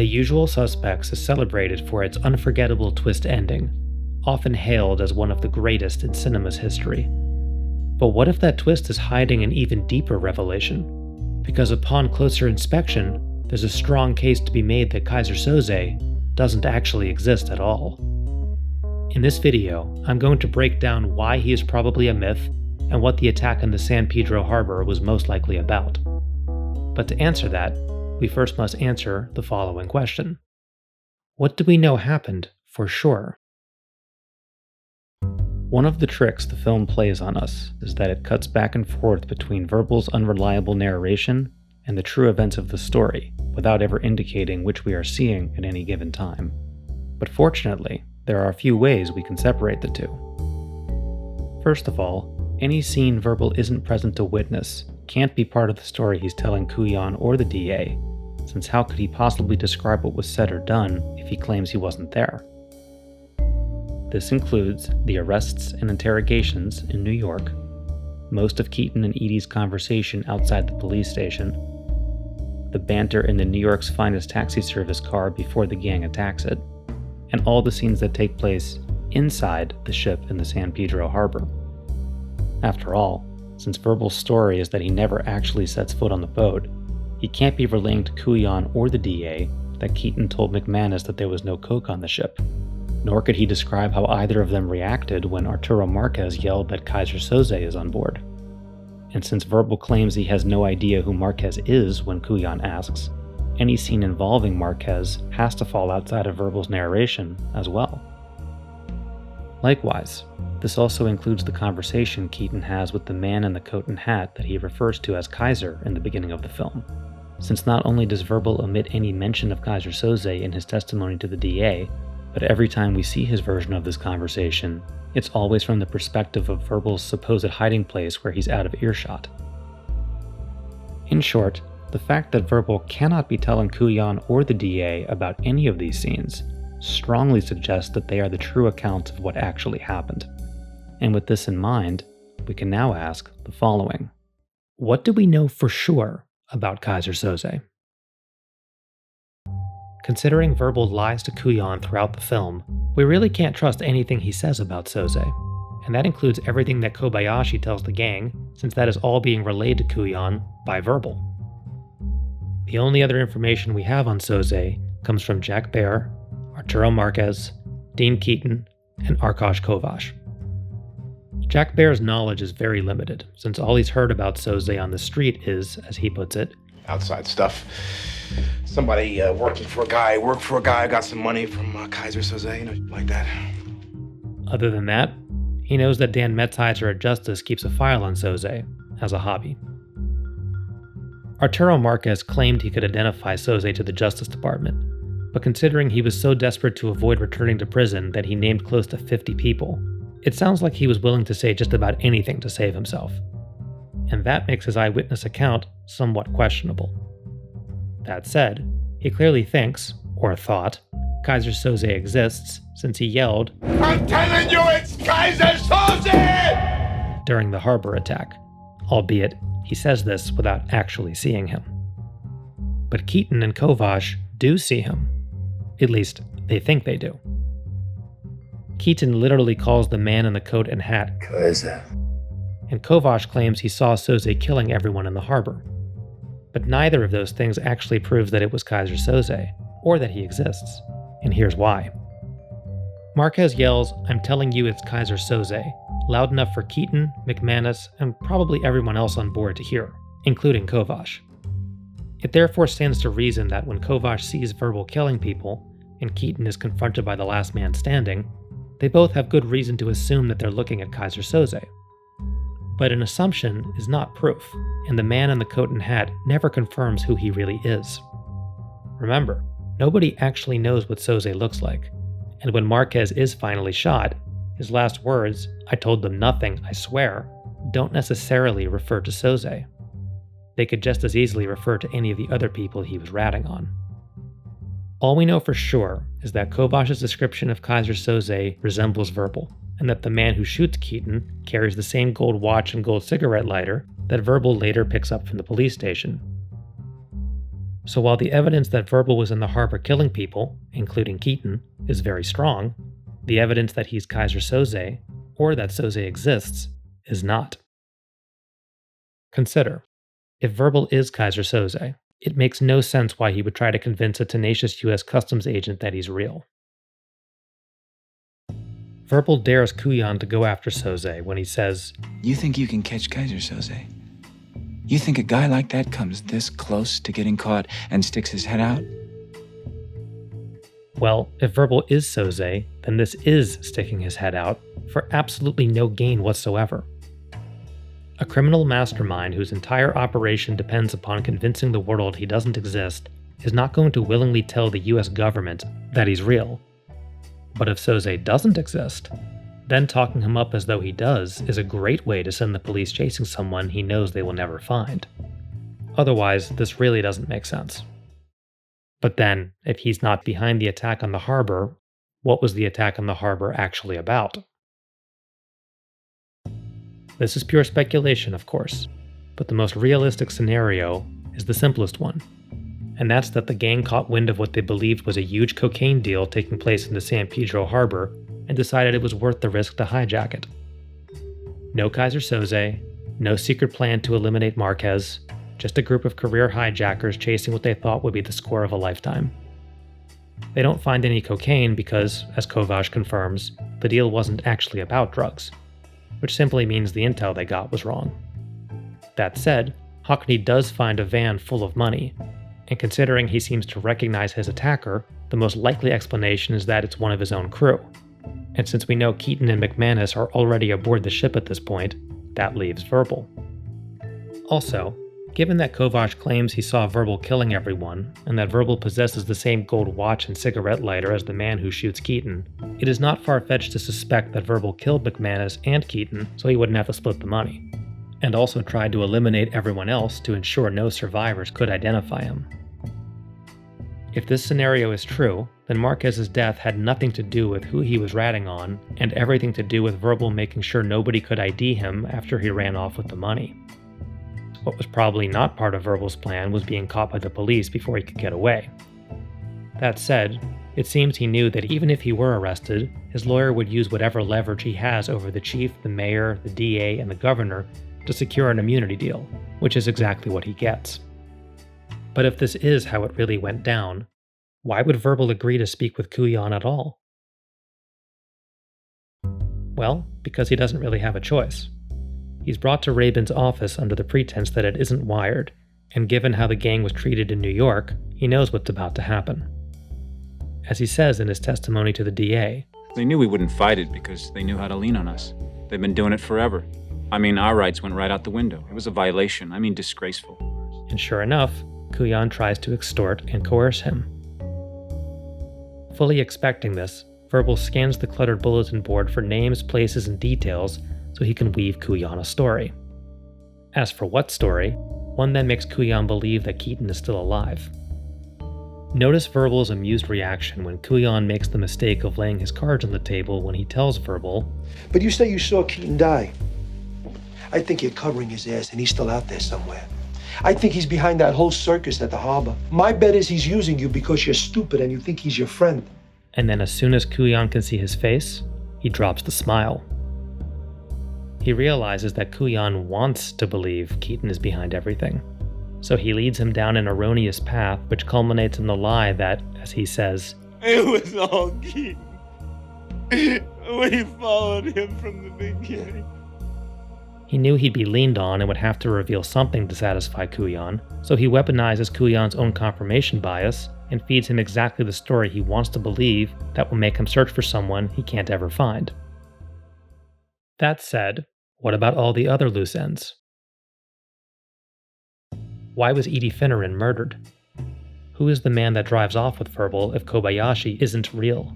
The Usual Suspects is celebrated for its unforgettable twist ending, often hailed as one of the greatest in cinema's history. But what if that twist is hiding an even deeper revelation? Because upon closer inspection, there's a strong case to be made that Kaiser Soze doesn't actually exist at all. In this video, I'm going to break down why he is probably a myth and what the attack on the San Pedro Harbor was most likely about. But to answer that, we first must answer the following question. What do we know happened for sure? One of the tricks the film plays on us is that it cuts back and forth between Verbal's unreliable narration and the true events of the story, without ever indicating which we are seeing at any given time. But fortunately, there are a few ways we can separate the two. First of all, any scene Verbal isn't present to witness can't be part of the story he's telling Kuyan or the DA, since how could he possibly describe what was said or done if he claims he wasn't there? This includes the arrests and interrogations in New York, most of Keaton and Edie's conversation outside the police station, the banter in the New York's finest taxi service car before the gang attacks it, and all the scenes that take place inside the ship in the San Pedro Harbor. After all, since Verbal's story is that he never actually sets foot on the boat, he can't be relaying to Kuyan or the DA that Keaton told McManus that there was no coke on the ship. Nor could he describe how either of them reacted when Arturo Marquez yelled that Keyzer Soze is on board. And since Verbal claims he has no idea who Marquez is when Kuyan asks, any scene involving Marquez has to fall outside of Verbal's narration as well. Likewise, this also includes the conversation Keaton has with the man in the coat and hat that he refers to as Kaiser in the beginning of the film. Since not only does Verbal omit any mention of Kaiser Soze in his testimony to the DA, but every time we see his version of this conversation, it's always from the perspective of Verbal's supposed hiding place where he's out of earshot. In short, the fact that Verbal cannot be telling Kuyan or the DA about any of these scenes strongly suggests that they are the true accounts of what actually happened. And with this in mind, we can now ask the following. What do we know for sure about Kaiser Soze? Considering Verbal lies to Kuyan throughout the film, we really can't trust anything he says about Soze, and that includes everything that Kobayashi tells the gang, since that is all being relayed to Kuyan by Verbal. The only other information we have on Soze comes from Jack Baer, Arturo Marquez, Dean Keaton, and Arkash Kovash. Jack Baer's knowledge is very limited, since all he's heard about Soze on the street is, as he puts it, outside stuff. Somebody worked for a guy, got some money from Kaiser Soze, like that. Other than that, he knows that Dan Metzheiser at Justice keeps a file on Soze as a hobby. Arturo Marquez claimed he could identify Soze to the Justice Department, but considering he was so desperate to avoid returning to prison that he named close to 50 people, it sounds like he was willing to say just about anything to save himself. And that makes his eyewitness account somewhat questionable. That said, he clearly thinks, or thought, Kaiser Soze exists since he yelled, "I'm telling you it's Kaiser Soze!" during the harbor attack, albeit he says this without actually seeing him. But Keaton and Kovash do see him. At least, they think they do. Keaton literally calls the man in the coat and hat Kaiser, and Kovash claims he saw Soze killing everyone in the harbor. But neither of those things actually proves that it was Kaiser Soze, or that he exists, and here's why. Marquez yells, "I'm telling you it's Kaiser Soze," loud enough for Keaton, McManus, and probably everyone else on board to hear, including Kovash. It therefore stands to reason that when Kovash sees Verbal killing people, and Keaton is confronted by the last man standing, they both have good reason to assume that they're looking at Kaiser Soze. But an assumption is not proof, and the man in the coat and hat never confirms who he really is. Remember, nobody actually knows what Soze looks like, and when Marquez is finally shot, his last words, "I told them nothing, I swear," don't necessarily refer to Soze. They could just as easily refer to any of the other people he was ratting on. All we know for sure is that Kovash's description of Kaiser Soze resembles Verbal, and that the man who shoots Keaton carries the same gold watch and gold cigarette lighter that Verbal later picks up from the police station. So while the evidence that Verbal was in the harbor killing people, including Keaton, is very strong, the evidence that he's Kaiser Soze, or that Soze exists, is not. Consider, if Verbal is Kaiser Soze, it makes no sense why he would try to convince a tenacious US Customs agent that he's real. Verbal dares Kujan to go after Soze when he says, "You think you can catch Kaiser Soze? You think a guy like that comes this close to getting caught and sticks his head out?" Well, if Verbal is Soze, then this is sticking his head out for absolutely no gain whatsoever. A criminal mastermind whose entire operation depends upon convincing the world he doesn't exist is not going to willingly tell the US government that he's real. But if Soze doesn't exist, then talking him up as though he does is a great way to send the police chasing someone he knows they will never find. Otherwise, this really doesn't make sense. But then, if he's not behind the attack on the harbor, what was the attack on the harbor actually about? This is pure speculation, of course, but the most realistic scenario is the simplest one, and that's that the gang caught wind of what they believed was a huge cocaine deal taking place in the San Pedro Harbor and decided it was worth the risk to hijack it. No Kaiser Soze, no secret plan to eliminate Marquez, just a group of career hijackers chasing what they thought would be the score of a lifetime. They don't find any cocaine because, as Kovacs confirms, the deal wasn't actually about drugs, which simply means the intel they got was wrong. That said, Hockney does find a van full of money, and considering he seems to recognize his attacker, the most likely explanation is that it's one of his own crew. And since we know Keaton and McManus are already aboard the ship at this point, that leaves Verbal. Also, given that Kovacs claims he saw Verbal killing everyone, and that Verbal possesses the same gold watch and cigarette lighter as the man who shoots Keaton, it is not far-fetched to suspect that Verbal killed McManus and Keaton so he wouldn't have to split the money, and also tried to eliminate everyone else to ensure no survivors could identify him. If this scenario is true, then Marquez's death had nothing to do with who he was ratting on, and everything to do with Verbal making sure nobody could ID him after he ran off with the money. What was probably not part of Verbal's plan was being caught by the police before he could get away. That said, it seems he knew that even if he were arrested, his lawyer would use whatever leverage he has over the chief, the mayor, the DA, and the governor to secure an immunity deal, which is exactly what he gets. But if this is how it really went down, why would Verbal agree to speak with Kujan at all? Well, because he doesn't really have a choice. He's brought to Rabin's office under the pretense that it isn't wired, and given how the gang was treated in New York, he knows what's about to happen. As he says in his testimony to the DA, They knew we wouldn't fight it because they knew how to lean on us. They've been doing it forever. I mean, our rights went right out the window. It was a violation. I mean, disgraceful. and sure enough, Kujan tries to extort and coerce him. Fully expecting this, Verbal scans the cluttered bulletin board for names, places, and details so he can weave Kujan a story. As for what story, one that makes Kujan believe that Keaton is still alive. Notice Verbal's amused reaction when Kujan makes the mistake of laying his cards on the table when he tells Verbal, "But you say you saw Keaton die. I think you're covering his ass and he's still out there somewhere. I think he's behind that whole circus at the harbor. My bet is he's using you because you're stupid and you think he's your friend." And then as soon as Kujan can see his face, he drops the smile. He realizes that Kujan wants to believe Keaton is behind everything. So he leads him down an erroneous path which culminates in the lie that, as he says, "It was all Keaton. We followed him from the beginning." He knew he'd be leaned on and would have to reveal something to satisfy Kujan, so he weaponizes Kujan's own confirmation bias and feeds him exactly the story he wants to believe that will make him search for someone he can't ever find. That said, what about all the other loose ends? Why was Edie Finneran murdered? Who is the man that drives off with Verbal if Kobayashi isn't real?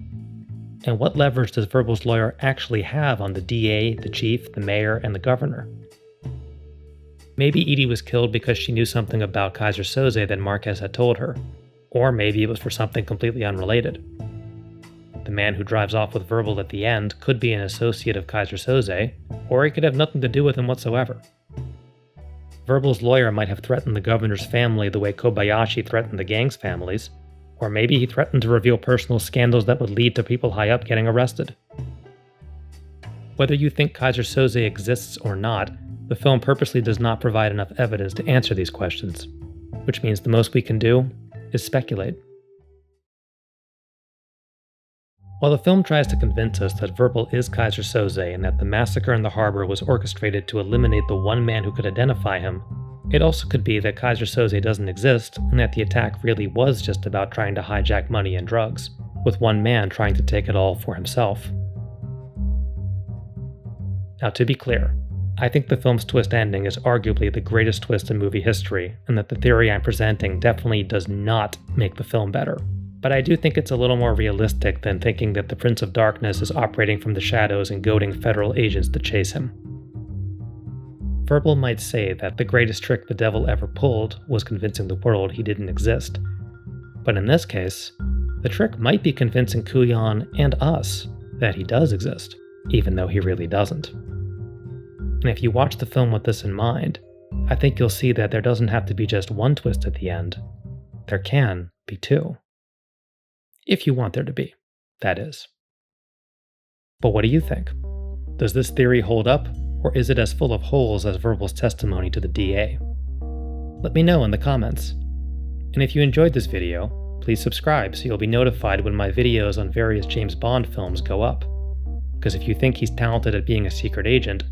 And what leverage does Verbal's lawyer actually have on the DA, the chief, the mayor, and the governor? Maybe Edie was killed because she knew something about Kaiser Soze that Marquez had told her, or maybe it was for something completely unrelated. The man who drives off with Verbal at the end could be an associate of Kaiser Soze, or he could have nothing to do with him whatsoever. Verbal's lawyer might have threatened the governor's family the way Kobayashi threatened the gang's families, or maybe he threatened to reveal personal scandals that would lead to people high up getting arrested. Whether you think Kaiser Soze exists or not, the film purposely does not provide enough evidence to answer these questions, which means the most we can do is speculate. While the film tries to convince us that Verbal is Kaiser Soze and that the massacre in the harbor was orchestrated to eliminate the one man who could identify him, it also could be that Kaiser Soze doesn't exist and that the attack really was just about trying to hijack money and drugs, with one man trying to take it all for himself. Now, to be clear, I think the film's twist ending is arguably the greatest twist in movie history, and that the theory I'm presenting definitely does not make the film better. But I do think it's a little more realistic than thinking that the Prince of Darkness is operating from the shadows and goading federal agents to chase him. Verbal might say that the greatest trick the devil ever pulled was convincing the world he didn't exist. But in this case, the trick might be convincing Kuyan and us that he does exist, even though he really doesn't. And if you watch the film with this in mind, I think you'll see that there doesn't have to be just one twist at the end. There can be two. If you want there to be, that is. But what do you think? Does this theory hold up, or is it as full of holes as Verbal's testimony to the DA? Let me know in the comments. And if you enjoyed this video, please subscribe so you'll be notified when my videos on various James Bond films go up. Because if you think he's talented at being a secret agent,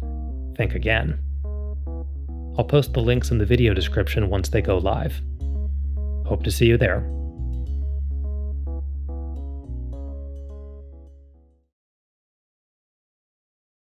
think again. I'll post the links in the video description once they go live. Hope to see you there.